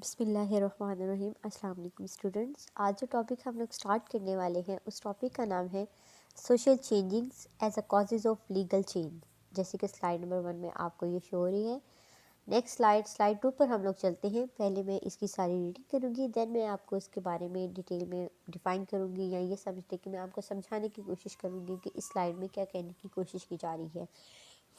بسم اللہ الرحمن الرحیم۔ السلام علیکم اسٹوڈنٹس۔ آج جو ٹاپک ہم لوگ سٹارٹ کرنے والے ہیں اس ٹاپک کا نام ہے social changings as a causes of legal change, جیسے کہ سلائیڈ نمبر 1 میں آپ کو یہ شو ہو رہی ہے۔ نیکسٹ سلائیڈ 2 پر ہم لوگ چلتے ہیں۔ پہلے میں اس کی ساری ریڈنگ کروں گی، دین میں آپ کو اس کے بارے میں ڈیٹیل میں ڈیفائن کروں گی، یا یہ سمجھتے کہ میں آپ کو سمجھانے کی کوشش کروں گی کہ اس سلائیڈ میں کیا کہنے کی کوشش کی جا رہی ہے۔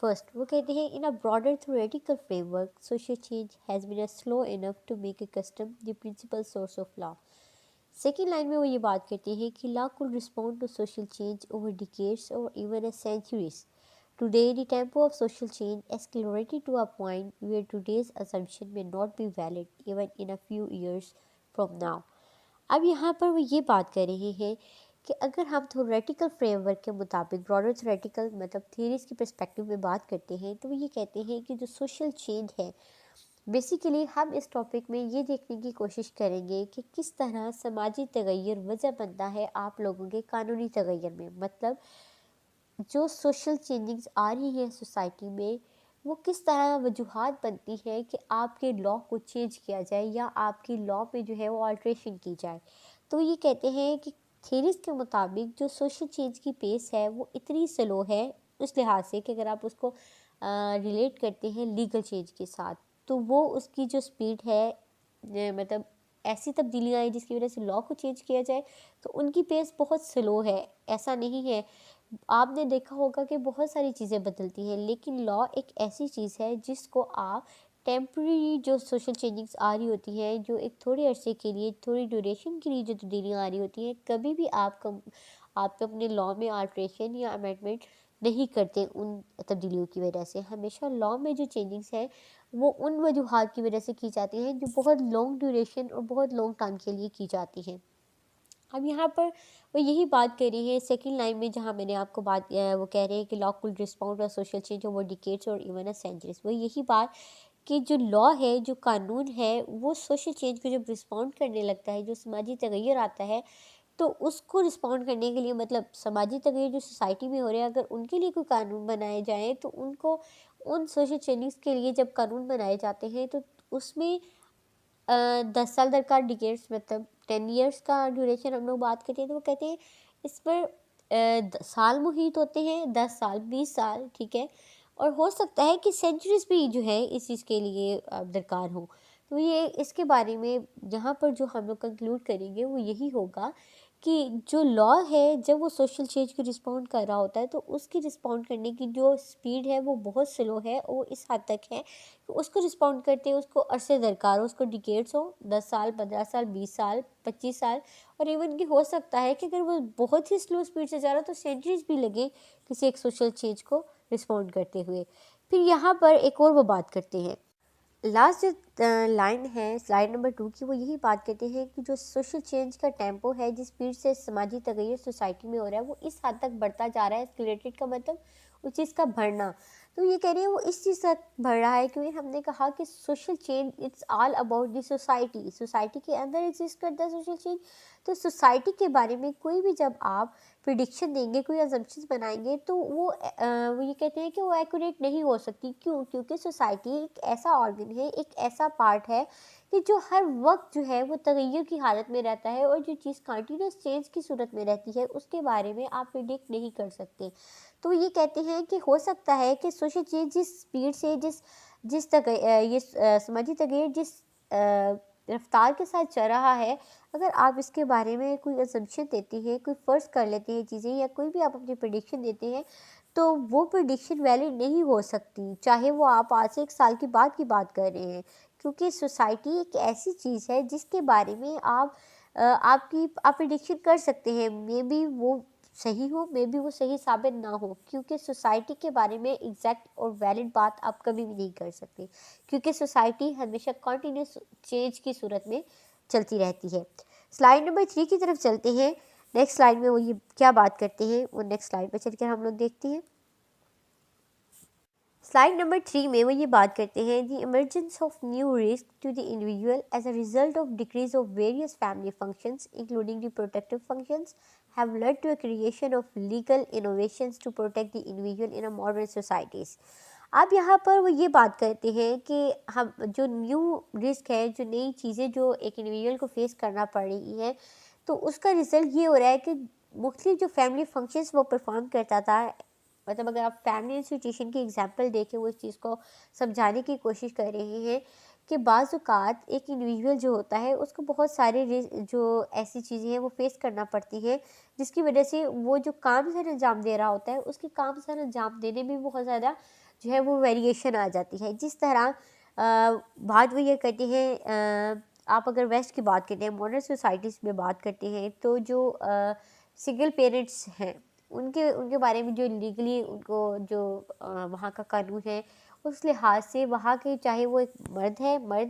فرسٹ وہ کہتے ہیں in a broader theoretical framework social change has been slow enough to make a custom the principal source of law۔ Second line میں وہ یہ بات کرتے ہیں کہ law could respond to social change over decades or even a centuries۔ Today the tempo of social change accelerated to a point where today's assumption may not be valid even in a few years from now۔ اب یہاں پر وہ یہ بات کر رہے ہیں کہ اگر ہم تھیوریٹیکل فریم ورک کے مطابق براڈر تھیوریٹیکل مطلب تھیریز کی پرسپیکٹیو میں بات کرتے ہیں تو وہ یہ کہتے ہیں کہ جو سوشل چینج ہے، بیسیکلی ہم اس ٹاپک میں یہ دیکھنے کی کوشش کریں گے کہ کس طرح سماجی تغیر وجہ بنتا ہے آپ لوگوں کے قانونی تغیر میں۔ مطلب جو سوشل چینجنگز آ رہی ہیں سوسائٹی میں، وہ کس طرح وجوہات بنتی ہیں کہ آپ کے لاء کو چینج کیا جائے یا آپ کی لاء میں جو ہے وہ آلٹریشن کی جائے۔ تو یہ کہتے ہیں کہ تھیریز کے مطابق جو سوشل چینج کی پیس ہے وہ اتنی سلو ہے اس لحاظ سے کہ اگر آپ اس کو ریلیٹ کرتے ہیں لیگل چینج کے ساتھ تو وہ اس کی جو سپیڈ ہے، مطلب ایسی تبدیلیاں آئیں جس کی وجہ سے لاء کو چینج کیا جائے تو ان کی پیس بہت سلو ہے۔ ایسا نہیں ہے، آپ نے دیکھا ہوگا کہ بہت ساری چیزیں بدلتی ہیں، لیکن لاء ایک ایسی چیز ہے جس کو آپ ٹیمپریری جو سوشل چینجنگز آ رہی ہوتی ہیں، جو ایک تھوڑے عرصے کے لیے تھوڑی ڈیوریشن کے لیے جو تبدیلیاں آ رہی ہوتی ہیں، کبھی بھی آپ اپنے لاء میں آلٹریشن یا امینڈمنٹ نہیں کرتے ان تبدیلیوں کی وجہ سے۔ ہمیشہ لاء میں جو چینجنگز ہیں وہ ان وجوہات کی وجہ سے کی جاتی ہیں جو بہت لانگ ڈیوریشن اور بہت لانگ ٹائم کے لیے کی جاتی ہیں۔ اب یہاں پر وہ یہی بات کر رہی ہے سیکنڈ لائن میں، جہاں میں نے آپ کو وہ کہہ رہے ہیں کہ law could respond to social change over decades or even a centuries۔ وہ یہی بات کہ جو لاء ہے، جو قانون ہے، وہ سوشل چینج کو جب رسپونڈ کرنے لگتا ہے، جو سماجی تغیر آتا ہے تو اس کو رسپونڈ کرنے کے لیے، مطلب سماجی تغیر جو سوسائٹی میں ہو رہے ہیں، اگر ان کے لیے کوئی قانون بنائے جائیں تو ان سوشل چینجز کے لیے جب قانون بنائے جاتے ہیں تو اس میں 10 سال درکار، ڈیکیڈس مطلب 10 ایئرس کا ڈیوریشن ہم لوگ بات کرتے ہیں، تو وہ کہتے ہیں اس پر سال محیط ہوتے ہیں، 10 سال 20 سال، ٹھیک ہے، اور ہو سکتا ہے کہ سینچریز بھی جو ہے اس چیز کے لیے درکار ہوں۔ تو یہ اس کے بارے میں جہاں پر جو ہم لوگ کنکلوڈ کریں گے وہ یہی ہوگا کہ جو لاء ہے جب وہ سوشل چینج کو رسپونڈ کر رہا ہوتا ہے تو اس کی رسپونڈ کرنے کی جو سپیڈ ہے وہ بہت سلو ہے، وہ اس حد تک ہے کہ اس کو رسپونڈ کرتے ہیں اس کو عرصے درکار ہو، اس کو ڈیکیڈس ہو، 10 سال 15 سال 20 سال 25 سال، اور ایون کہ ہو سکتا ہے کہ اگر وہ بہت ہی سلو سپیڈ سے جا رہا تو سینچریز بھی لگیں کسی ایک سوشل چینج کو رسپونڈ کرتے ہوئے۔ پھر یہاں پر ایک اور وہ بات کرتے ہیں، لاسٹ جو لائن ہے سلائیڈ نمبر 2 کی، وہ یہی بات کرتے ہیں کہ جو سوشل چینج کا ٹیمپو ہے، جس سپیڈ سے سماجی تغیر سوسائٹی میں ہو رہا ہے، وہ اس حد تک بڑھتا جا رہا ہے۔ اسکلیٹڈ کا مطلب اس چیز کا بڑھنا، تو یہ کہہ رہے ہیں وہ اس چیز تک بڑھ رہا ہے کیونکہ ہم نے کہا کہ social change it's all about the society کے اندر ایگزسٹ کرتا ہے سوشل چینج۔ تو سوسائٹی کے بارے میں کوئی بھی جب آپ پریڈکشن دیں گے، کوئی ازمپشنز بنائیں گے تو وہ یہ کہتے ہیں کہ وہ ایکوریٹ نہیں ہو سکتی۔ کیونکہ سوسائٹی ایک ایسا آرگن ہے، ایک ایسا پارٹ ہے کہ جو ہر وقت جو ہے وہ تغیر کی حالت میں رہتا ہے، اور جو چیز کنٹینیوس چینج کی صورت میں رہتی ہے اس کے بارے میں آپ پریڈکٹ نہیں کر سکتے۔ تو یہ کہتے ہیں کہ ہو سکتا ہے کہ سوشل چینج جس سپیڈ سے یہ سماجی تغیر جس رفتار کے ساتھ چل رہا ہے، اگر آپ اس کے بارے میں کوئی اسمپشن دیتے ہیں، کوئی فرض کر لیتے ہیں چیزیں، یا کوئی بھی آپ اپنی پریڈکشن دیتے ہیں تو وہ پریڈکشن ویلڈ نہیں ہو سکتی، چاہے وہ آپ آج سے 1 سال کی بات کر رہے ہیں، کیونکہ سوسائٹی ایک ایسی چیز ہے جس کے بارے میں آپ پریڈکشن کر سکتے ہیں، مے بی وہ صحیح ہو، مے بی وہ صحیح ثابت نہ ہو، کیونکہ سوسائٹی کے بارے میں ایگزیکٹ اور ویلڈ بات آپ کبھی بھی نہیں کر سکتے، کیونکہ سوسائٹی ہمیشہ کنٹینیوس چینج کی صورت میں چلتی رہتی ہے۔ سلائیڈ نمبر 3 کی طرف چلتے ہیں۔ نیکسٹ سلائیڈ میں وہ یہ کیا بات کرتے ہیں وہ نیکسٹ سلائیڈ پہ چل کر ہم لوگ دیکھتے ہیں۔ سلائیڈ نمبر 3 میں وہ یہ بات کرتے ہیں the emergence of new risk to the individual as a result of decrease of various family functions including the protective functions have led to a creation of legal innovations to protect the individual in a modern societies۔ اب یہاں پر وہ یہ بات کرتے ہیں کہ ہم جو نیو رسک ہے، جو نئی چیزیں جو ایک انڈیویجول کو فیس کرنا پڑ رہی ہیں، تو اس کا رزلٹ یہ ہو رہا ہے کہ مختلف جو فیملی فنکشنز وہ پرفارم کرتا تھا، مطلب اگر آپ فیملی انسٹیٹیوشن کی ایگزامپل دیکھیں، وہ اس چیز کو سمجھانے کی کوشش کر رہے ہیں کہ بعض اوقات ایک انڈیویجول جو ہوتا ہے اس کو بہت سارے جو ایسی چیزیں ہیں وہ فیس کرنا پڑتی ہیں، جس کی وجہ سے وہ جو کام سر انجام دے رہا ہوتا ہے اس کے کام سر انجام دینے میں بہت زیادہ جو ہے وہ ویریشن آ جاتی ہے. جس طرح بات وہ یہ کرتے ہیں، آپ اگر ویسٹ کی بات کرتے ہیں، ماڈرن سوسائٹیز میں بات کرتے ہیں، تو جو سنگل پیرنٹس ہیں ان کے بارے میں جو لیگلی ان کو جو وہاں کا قانون ہے، اس لحاظ سے وہاں کے چاہے وہ ایک مرد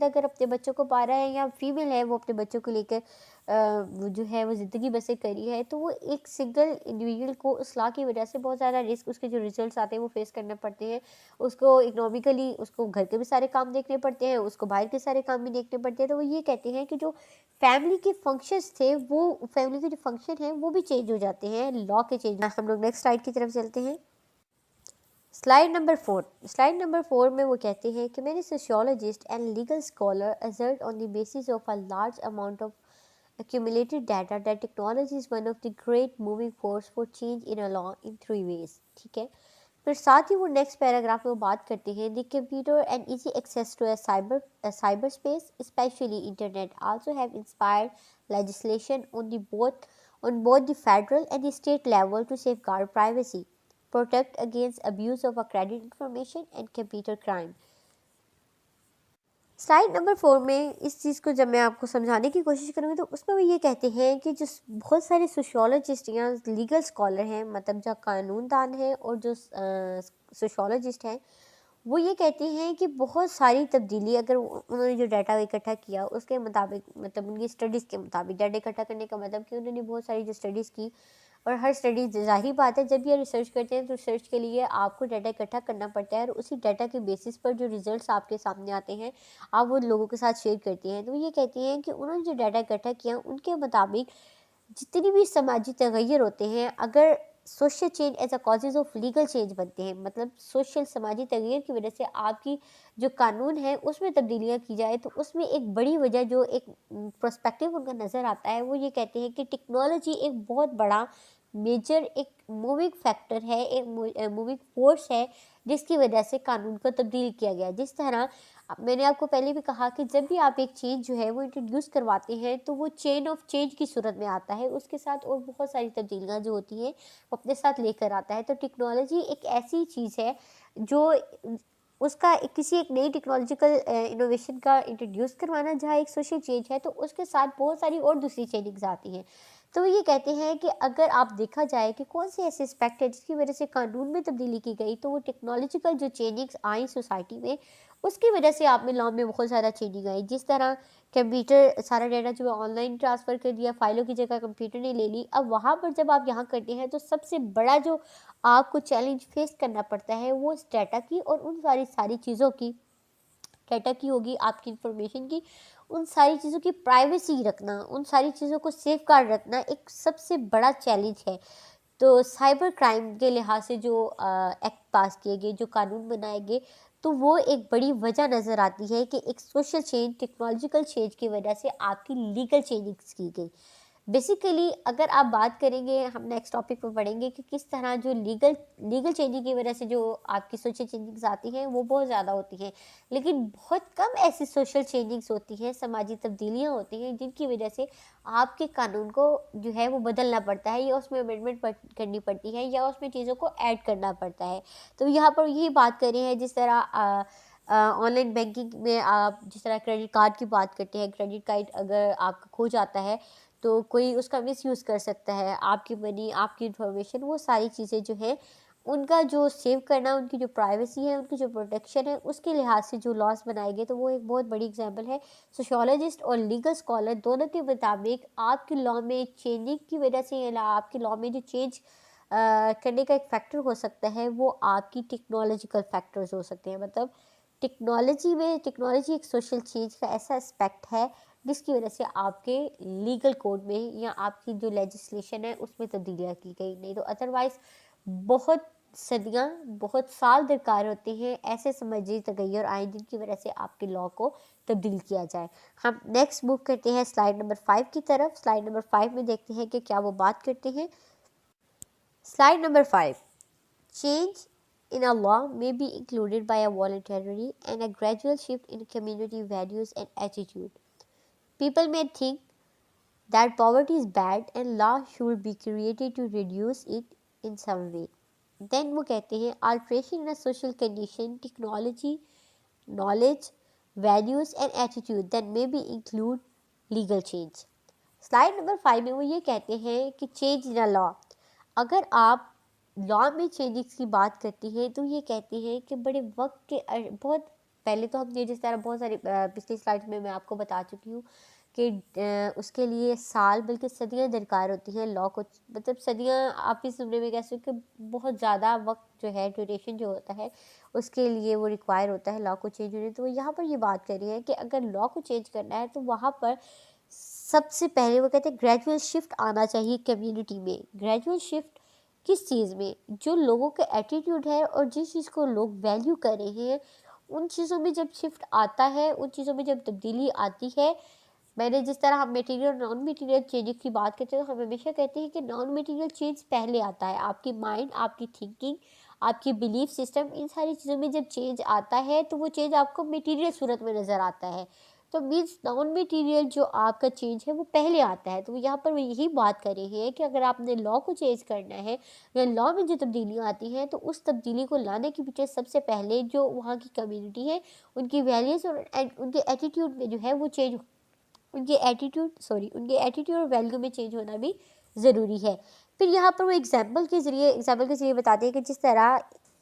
اگر اپنے بچوں کو پا رہا ہے، یا فیمیل ہے وہ اپنے بچوں کو لے کر وہ جو ہے وہ زندگی بسر کری ہے، تو وہ ایک سنگل انڈیویجول کو اصلاح کی وجہ سے بہت زیادہ رسک، اس کے جو ریزلٹس آتے ہیں وہ فیس کرنے پڑتے ہیں. اس کو اکنامکلی اس کو گھر کے بھی سارے کام دیکھنے پڑتے ہیں، اس کو باہر کے سارے کام بھی دیکھنے پڑتے ہیں. تو وہ یہ کہتے ہیں کہ جو فیملی کے فنکشنز تھے، وہ فیملی کے جو فنکشن ہیں وہ بھی چینج ہو جاتے ہیں لا کے چینج. ہم لوگ نیکسٹ سلائڈ کی طرف چلتے ہیں. سلائڈ نمبر 4 میں وہ کہتے ہیں کہ many sociologists and legal scholars assert on the basis of a large amount of accumulated data that technology is one of the great moving force for change in a law in 3 ways. ٹھیک ہے. پھر ساتھ ہی وہ next paragraph میں وہ بات کرتے ہیں the computer and easy access to a cyberspace, especially internet, also have inspired legislation on both the federal and the state level to safeguard privacy, protect against abuse of credit information and computer crime. Slide number 4 میں اس چیز کو جب میں آپ کو سمجھانے کی کوشش کروں گی، تو اس میں وہ یہ کہتے ہیں کہ جو بہت سارے سوشیولوجسٹ یا لیگل اسکالر ہیں، مطلب جو قانون دان ہیں اور جو سوشیولوجسٹ ہیں، وہ یہ کہتے ہیں کہ بہت ساری تبدیلی، اگر انہوں نے جو ڈیٹا اکٹھا کیا اس کے مطابق، مطلب ان کی اسٹڈیز کے مطابق، ڈیٹا اکٹھا کرنے کا مطلب کہ انہوں نے بہت ساری جو اسٹڈیز کی، اور ہر اسٹڈی ظاہری بات ہے جب یہ ریسرچ کرتے ہیں تو ریسرچ کے لیے آپ کو ڈیٹا اکٹھا کرنا پڑتا ہے، اور اسی ڈیٹا کے بیسس پر جو ریزلٹس آپ کے سامنے آتے ہیں آپ وہ لوگوں کے ساتھ شیئر کرتے ہیں. تو یہ کہتے ہیں کہ انہوں نے جو ڈیٹا اکٹھا کیا ان کے مطابق جتنی بھی سماجی تغیر ہوتے ہیں، اگر social change as a causes of legal change بنتے ہیں، مطلب سوشل سماجی تغیر کی وجہ سے آپ کی جو قانون ہے اس میں تبدیلیاں کی جائے، تو اس میں ایک بڑی وجہ جو ایک پرسپیکٹیو ان کا نظر آتا ہے، وہ یہ کہتے ہیں کہ ٹیکنالوجی ایک بہت بڑا میجر ایک موونگ فیکٹر ہے، ایک موونگ فورس ہے جس کی وجہ سے قانون کو تبدیل کیا گیا. جس طرح میں نے آپ کو پہلے بھی کہا کہ جب بھی آپ ایک چینج جو ہے وہ انٹروڈیوس کرواتے ہیں تو وہ چین آف چینج کی صورت میں آتا ہے، اس کے ساتھ اور بہت ساری تبدیلیاں جو ہوتی ہیں وہ اپنے ساتھ لے کر آتا ہے. تو ٹیکنالوجی ایک ایسی چیز ہے جو اس کا کسی ایک نئی ٹیکنالوجیکل انوویشن کا انٹروڈیوس کروانا جہاں ایک سوشل چینج ہے، تو اس کے ساتھ بہت ساری اور دوسری چینجنگز آتی ہیں. تو وہ یہ کہتے ہیں کہ اگر آپ دیکھا جائے کہ کون سے ایسے اسپیکٹ ہے جس کی وجہ سے قانون میں تبدیلی کی گئی، تو وہ ٹیکنالوجیکل جو چینجنگز آئیں سوسائٹی میں، اس کی وجہ سے آپ میں لا میں بہت زیادہ چینجنگ آئی. جس طرح کمپیوٹر سارا ڈیٹا جو ہے آن لائن ٹرانسفر کر دیا، فائلوں کی جگہ کمپیوٹر نے لے لی. اب وہاں پر جب آپ یہاں کرتے ہیں تو سب سے بڑا جو آپ کو چیلنج فیس کرنا پڑتا ہے وہ اس ڈیٹا کی اور ان ساری چیزوں کی، ڈیٹا کی ہوگی، آپ کی انفارمیشن کی، ان ساری چیزوں کی پرائیویسی رکھنا، ان ساری چیزوں کو سیف گارڈ رکھنا ایک سب سے بڑا چیلنج ہے. تو سائبر کرائم کے لحاظ سے جو ایکٹ پاس کیے گئے، جو قانون بنائے گئے، تو وہ ایک بڑی وجہ نظر آتی ہے کہ ایک سوشل چینج، ٹیکنالوجیکل چینج کی وجہ سے آپ کی لیگل چینجنگز کی گئی. بیسیکلی اگر آپ بات کریں گے، ہم نیکسٹ ٹاپک پہ پڑھیں گے کہ کس طرح جو لیگل چینجنگ کی وجہ سے جو آپ کی سوشل چینجنگز آتی ہیں وہ بہت زیادہ ہوتی ہیں، لیکن بہت کم ایسی سوشل چینجنگز ہوتی ہیں، سماجی تبدیلیاں ہوتی ہیں جن کی وجہ سے آپ کے قانون کو جو ہے وہ بدلنا پڑتا ہے، یا اس میں امینڈمنٹ کرنی پڑتی ہے، یا اس میں چیزوں کو ایڈ کرنا پڑتا ہے. تو یہاں پر یہی بات کر رہے ہیں، جس طرح آن لائن بینکنگ میں آپ جس طرح کریڈٹ کارڈ کی بات کرتے ہیں، کریڈٹ کارڈ اگر آپ کا کھو جاتا ہے تو کوئی اس کا مس یوز کر سکتا ہے، آپ کی منی، آپ کی انفارمیشن، وہ ساری چیزیں جو ہیں ان کا جو سیو کرنا، ان کی جو پرائیویسی ہے، ان کی جو پروٹیکشن ہے، اس کے لحاظ سے جو لاس بنائے گئے، تو وہ ایک بہت بڑی اگزامپل ہے. سوشیولوجسٹ اور لیگل اسکالر دونوں کے مطابق آپ کی لا میں چینجنگ کی وجہ سے، یا آپ کی لا میں جو چینج کرنے کا ایک فیکٹر ہو سکتا ہے وہ آپ کی ٹیکنالوجیکل فیکٹرز ہو سکتے ہیں. مطلب ٹیکنالوجی ایک سوشل چینج کا ایسا اسپیکٹ ہے جس کی وجہ سے آپ کے لیگل کوڈ میں یا آپ کی جو لیجسلیشن ہے اس میں تبدیلیاں کی گئی. نہیں تو ادروائز بہت صدیاں بہت سال درکار ہوتے ہیں ایسے سماجی تغیر آئیں جن کی وجہ سے آپ کے لاء کو تبدیل کیا جائے. ہم نیکسٹ موو کرتے ہیں سلائیڈ نمبر 5 کی طرف. سلائیڈ نمبر 5 میں دیکھتے ہیں کہ کیا وہ بات کرتے ہیں. Slide number 5. Change in a law may be included by a voluntary and a gradual shift in community values and attitude. People may think that poverty is bad and law should be created to reduce it in some way. Then وہ کہتے ہیں alteration in a social condition, technology, knowledge, values and attitude that may be include legal change. Slide number 5 میں وہ یہ کہتے ہیں کہ change in لا، اگر آپ لا میں چینجز کی بات کرتی ہیں تو یہ کہتے ہیں کہ بڑے وقت کے بہت پہلے تو ہم نے جس طرح بہت ساری پچھلی سلائیڈ میں آپ کو بتا چکی ہوں کہ اس کے لیے سال بلکہ صدیاں درکار ہوتی ہیں لا کو، مطلب صدیاں آپ اس زمرے میں کہہ سکتے کہ بہت زیادہ وقت جو ہے ڈیوریشن جو ہوتا ہے اس کے لیے وہ ریکوائر ہوتا ہے لا کو چینج ہونے. تو یہاں پر یہ بات کر رہی ہے کہ اگر لا کو چینج کرنا ہے تو وہاں پر سب سے پہلے وہ کہتے ہیں گریجول شفٹ آنا چاہیے کمیونٹی میں. گریجول شفٹ کس چیز میں؟ جو لوگوں کا ایٹیٹیوڈ ہے اور جس چیز کو لوگ ویلیو کر رہے ہیں ان چیزوں میں جب شفٹ آتا ہے، ان چیزوں میں جب تبدیلی آتی ہے. میں نے جس طرح ہم میٹیریل اور نان میٹیریل چینجز کی بات کرتے ہیں تو ہم ہمیشہ کہتے ہیں کہ نان میٹیریل چینج پہلے آتا ہے. آپ کی مائنڈ، آپ کی تھنکنگ، آپ کی بلیف سسٹم، ان ساری چیزوں میں جب چینج آتا ہے تو وہ چینج آپ کو میٹیریل صورت میں نظر آتا ہے. تو مینس نان میٹیریل جو آپ کا چینج ہے وہ پہلے آتا ہے. تو یہاں پر وہ یہی بات کر رہے ہیں کہ اگر آپ نے لا کو چینج کرنا ہے یا لا میں جو تبدیلیاں آتی ہیں تو اس تبدیلی کو لانے کے پیچھے سب سے پہلے جو وہاں کی کمیونٹی ہے ان کی ویلیوز اور ان کے ایٹیٹیوڈ میں جو ہے وہ چینج، ان کے ایٹیٹیوڈ اور ویلیو میں چینج ہونا بھی ضروری ہے. پھر یہاں پر وہ ایگزامپل کے ذریعے بتاتے ہیں کہ جس طرح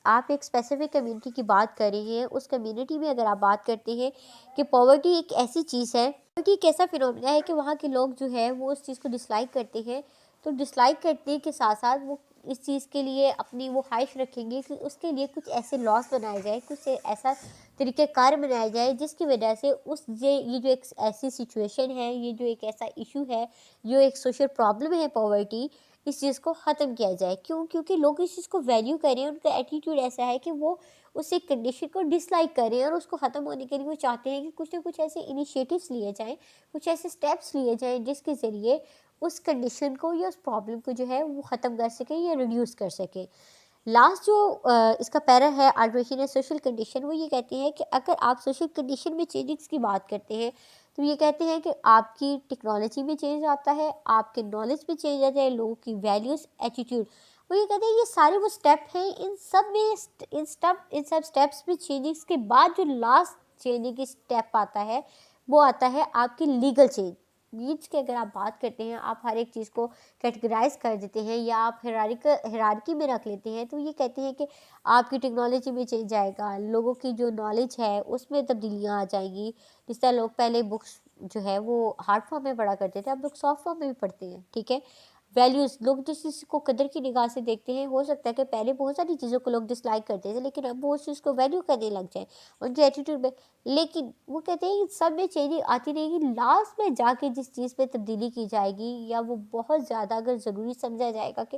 آپ ایک اسپیسیفک کمیونٹی کی بات کر رہے ہیں، اس کمیونٹی میں اگر آپ بات کرتے ہیں کہ پاورٹی ایک ایسی چیز ہے، پاورٹی ایک ایسا فینومینا ہے کہ وہاں کے لوگ جو ہے وہ اس چیز کو ڈسلائک کرتے ہیں. تو ڈسلائک کرنے کے ساتھ ساتھ وہ اس چیز کے لیے اپنی وہ خواہش رکھیں گے کہ اس کے لیے کچھ ایسے لاس بنائے جائے، کچھ ایسا طریقہ کار بنایا جائے جس کی وجہ سے یہ جو ایک ایسی سچویشن ہے، یہ جو ایک ایسا ایشو ہے، جو ایک سوشل پرابلم ہے پاورٹی، اس چیز کو ختم کیا جائے. کیونکہ لوگ اس چیز کو ویلیو کریں، ان کا ایٹیٹیوڈ ایسا ہے کہ وہ اس ایک کنڈیشن کو ڈسلائک کریں اور اس کو ختم ہونے کے لیے وہ چاہتے ہیں کہ کچھ نہ کچھ ایسے انیشیٹوز لیے جائیں، کچھ ایسے سٹیپس لیے جائیں جس کے ذریعے اس کنڈیشن کو یا اس پرابلم کو جو ہے وہ ختم کر سکیں یا ریڈیوس کر سکیں. لاسٹ جو اس کا پیرا ہے آلٹریشن ہے سوشل کنڈیشن، وہ یہ کہتے ہیں کہ اگر آپ سوشل کنڈیشن میں چینجز کی بات کرتے ہیں تو یہ کہتے ہیں کہ آپ کی ٹیکنالوجی میں چینج آتا ہے، آپ کے نالج میں چینج آتا ہے، لوگوں کی ویلیوز، ایٹیٹیوڈ. وہ یہ کہتے ہیں یہ سارے وہ اسٹیپ ہیں، ان سب اسٹیپس میں چینجز کے بعد جو لاسٹ چینجنگ کی اسٹیپ آتا ہے وہ آتا ہے آپ کی لیگل چینج. مینس کہ اگر آپ بات کرتے ہیں، آپ ہر ایک چیز کو کیٹیگرائز کر دیتے ہیں یا آپ ہیرارکی میں رکھ لیتے ہیں، تو یہ کہتے ہیں کہ آپ کی ٹیکنالوجی میں چینج آئے گا، لوگوں کی جو نالج ہے اس میں تبدیلیاں آ جائیں گی. جس طرح لوگ پہلے بکس جو ہے وہ ہارڈ فارم میں پڑھا کرتے تھے، اب لوگ سافٹ فارم میں بھی پڑھتے ہیں. ٹھیک ہے. ویلیوز، لوگ جس چیز کو قدر کی نگاہ سے دیکھتے ہیں، ہو سکتا ہے کہ پہلے بہت ساری چیزوں کو لوگ ڈسلائک کرتے تھے لیکن اب وہ اس چیز کو ویلیو کرنے لگ جائیں ان کے ایٹیٹیوڈ میں. لیکن وہ کہتے ہیں کہ سب میں چینجنگ آتی رہے گی، لاسٹ میں جا کے جس چیز پہ تبدیلی کی جائے گی یا وہ بہت زیادہ اگر ضروری سمجھا جائے گا کہ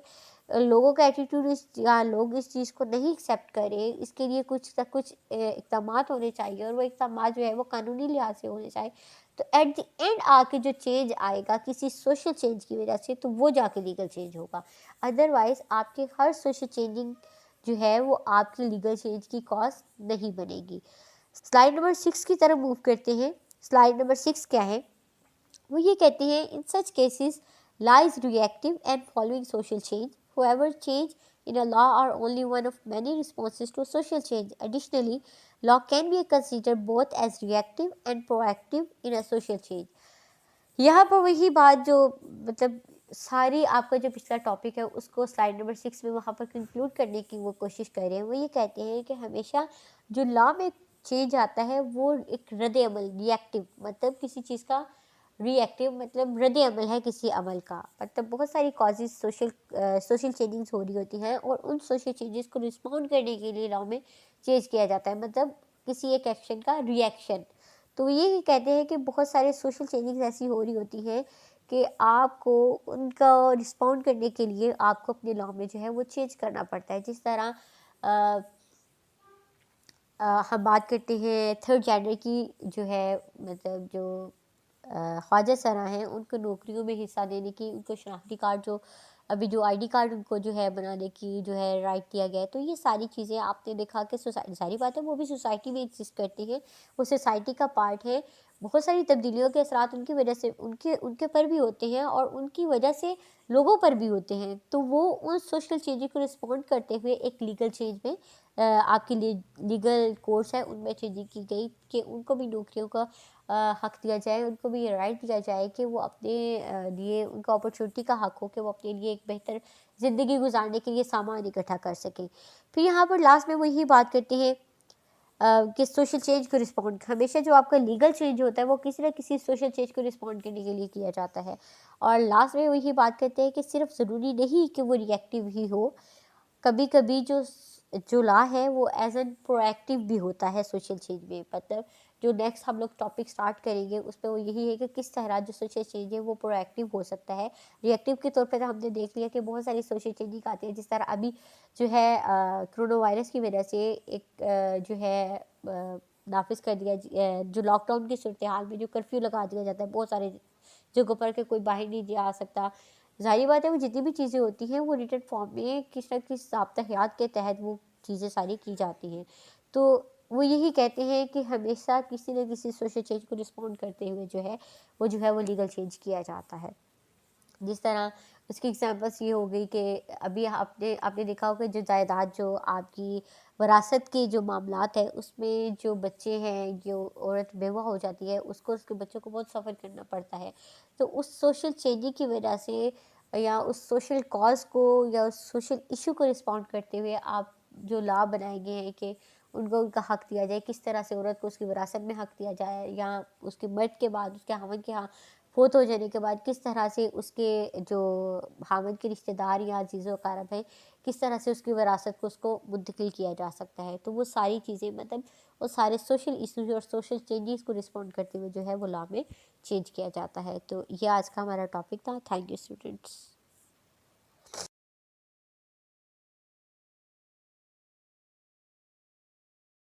لوگوں کا ایٹیٹیوڈ یا لوگ اس چیز کو نہیں ایکسیپٹ کریں، اس کے لیے کچھ نہ کچھ اقدامات ہونے چاہیے اور وہ اقدامات جو ہے وہ قانونی لحاظ سے ہونے چاہیے. تو ایٹ دی اینڈ آ کے جو چینج آئے گا کسی سوشل چینج کی وجہ سے تو وہ جا کے لیگل چینج ہوگا. ادروائز آپ کے ہر سوشل چینجنگ جو ہے وہ آپ کی لیگل چینج کی کاز نہیں بنے گی. سلائیڈ نمبر 6 کی طرف موو کرتے ہیں. سلائیڈ نمبر 6 کیا ہے؟ وہ یہ کہتے ہیں in such cases law is reactive and following social change. However change in a law are only one of many responses to social change. Additionally, law can be considered both as reactive and proactive in a social change. یہاں پر وہی بات جو مطلب ساری آپ کا جو پچھلا ٹاپک ہے اس کو سلائیڈ نمبر 6 میں وہاں پر کنکلوڈ کرنے کی وہ کوشش کر رہے ہیں. وہ یہ کہتے ہیں کہ ہمیشہ جو لا میں چینج آتا ہے وہ ایک رد عمل، ریئیکٹیو مطلب کسی چیز کا، ری ایکٹیو مطلب رد عمل ہے کسی عمل کا. مطلب بہت ساری کازز سوشل چینجنگس ہو رہی ہوتی ہیں اور ان سوشل چینجز کو رسپونڈ کرنے کے لیے لا میں چینج کیا جاتا ہے، مطلب کسی ایک ایکشن کا ری ایکشن. تو یہ کہتے ہیں کہ بہت سارے سوشل چینجنگز ایسی ہو رہی ہوتی ہیں کہ آپ کو ان کا رسپونڈ کرنے کے لیے آپ کو اپنے لا میں جو ہے وہ چینج کرنا پڑتا ہے. جس طرح ہم بات کرتے ہیں تھرڈ جینڈر کی، جو ہے مطلب جو خواجہ سرا ہیں، ان کو نوکریوں میں حصہ دینے کی، ان کو شناختی کارڈ جو ابھی جو آئی ڈی کارڈ ان کو جو ہے بنانے کی جو ہے رائٹ دیا گیا ہے. تو یہ ساری چیزیں آپ نے دیکھا کہ سوسائٹی، ساری باتیں وہ بھی سوسائٹی میں ایگزسٹ کرتی ہیں، وہ سوسائٹی کا پارٹ ہے. بہت ساری تبدیلیوں کے اثرات ان کی وجہ سے ان کے پر بھی ہوتے ہیں اور ان کی وجہ سے لوگوں پر بھی ہوتے ہیں. تو وہ ان سوشل چینج کو رسپونڈ کرتے ہوئے ایک لیگل چینج میں آپ کے لیگل کورس ہے ان میں چینجنگ کی گئی کہ ان کو بھی نوکریوں کا حق دیا جائے، ان کو بھی یہ رائٹ دیا جائے کہ وہ اپنے لیے، ان کا اپرچونٹی کا حق ہو کہ وہ اپنے لیے ایک بہتر زندگی گزارنے کے لیے سامان اکٹھا کر سکیں. پھر یہاں پر لاسٹ میں وہ یہی بات کرتے ہیں کہ سوشل چینج کو رسپونڈ، ہمیشہ جو آپ کا لیگل چینج ہوتا ہے وہ کسی نہ کسی سوشل چینج کو رسپونڈ کرنے کے لیے کیا جاتا ہے. اور لاسٹ میں وہ یہی بات کرتے ہیں کہ صرف ضروری نہیں کہ وہ ری ایکٹیو ہی ہو، کبھی کبھی جو لا ہے وہ ایز این پرو ایکٹیو بھی ہوتا ہے سوشل چینج میں. مطلب جو نیکسٹ ہم لوگ ٹاپک سٹارٹ کریں گے اس پہ وہ یہی ہے کہ کس طرح جو سوشل چینج ہے وہ پرو ایکٹیو ہو سکتا ہے. ری ایکٹیو کے طور پہ ہم نے دیکھ لیا کہ بہت ساری سوشل چینجنگ آتی ہے، جس طرح ابھی جو ہے کرونا وائرس کی وجہ سے ایک جو ہے نافذ کر دیا، جو لاک ڈاؤن کی صورتحال میں جو کرفیو لگا دیا جاتا ہے بہت سارے جگہوں پر کہ کوئی باہر نہیں جا سکتا. ظاہری بات ہے وہ جتنی بھی چیزیں ہوتی ہیں وہ ریٹن فارم میں کس نہ کس ضابطہ حیات کے تحت وہ چیزیں ساری کی جاتی ہیں. تو وہ یہی کہتے ہیں کہ ہمیشہ کسی نہ کسی سوشل چینج کو رسپونڈ کرتے ہوئے جو ہے وہ لیگل چینج کیا جاتا ہے. جس طرح اس کی ایگزامپلس یہ ہو گئی کہ ابھی آپ نے دیکھا ہوگا جو جائیداد، جو آپ کی وراثت کے جو معاملات ہیں اس میں جو بچے ہیں، جو عورت بیوہ ہو جاتی ہے اس کے بچوں کو بہت سفر کرنا پڑتا ہے. تو اس سوشل چینجنگ کی وجہ سے یا اس سوشل کاز کو یا اس سوشل ایشو کو رسپونڈ کرتے ہوئے آپ جو لا بنائے گئے ہیں کہ ان کو ان کا حق دیا جائے، کس طرح سے عورت کو اس کی وراثت میں حق دیا جائے، یا اس کے مرد کے بعد، اس کے خاوند کے ہاں فوت ہو جانے کے بعد کس طرح سے اس کے جو خاوند کے رشتہ دار یا عزیز و اقارب ہیں کس طرح سے اس کی وراثت کو اس کو منتقل کیا جا سکتا ہے. تو وہ ساری چیزیں مطلب وہ سارے سوشل ایشوز اور سوشل چینجز کو رسپونڈ کرتے ہوئے جو ہے وہ لا میں چینج کیا جاتا ہے. تو یہ آج کا ہمارا ٹاپک تھا. Thank you students.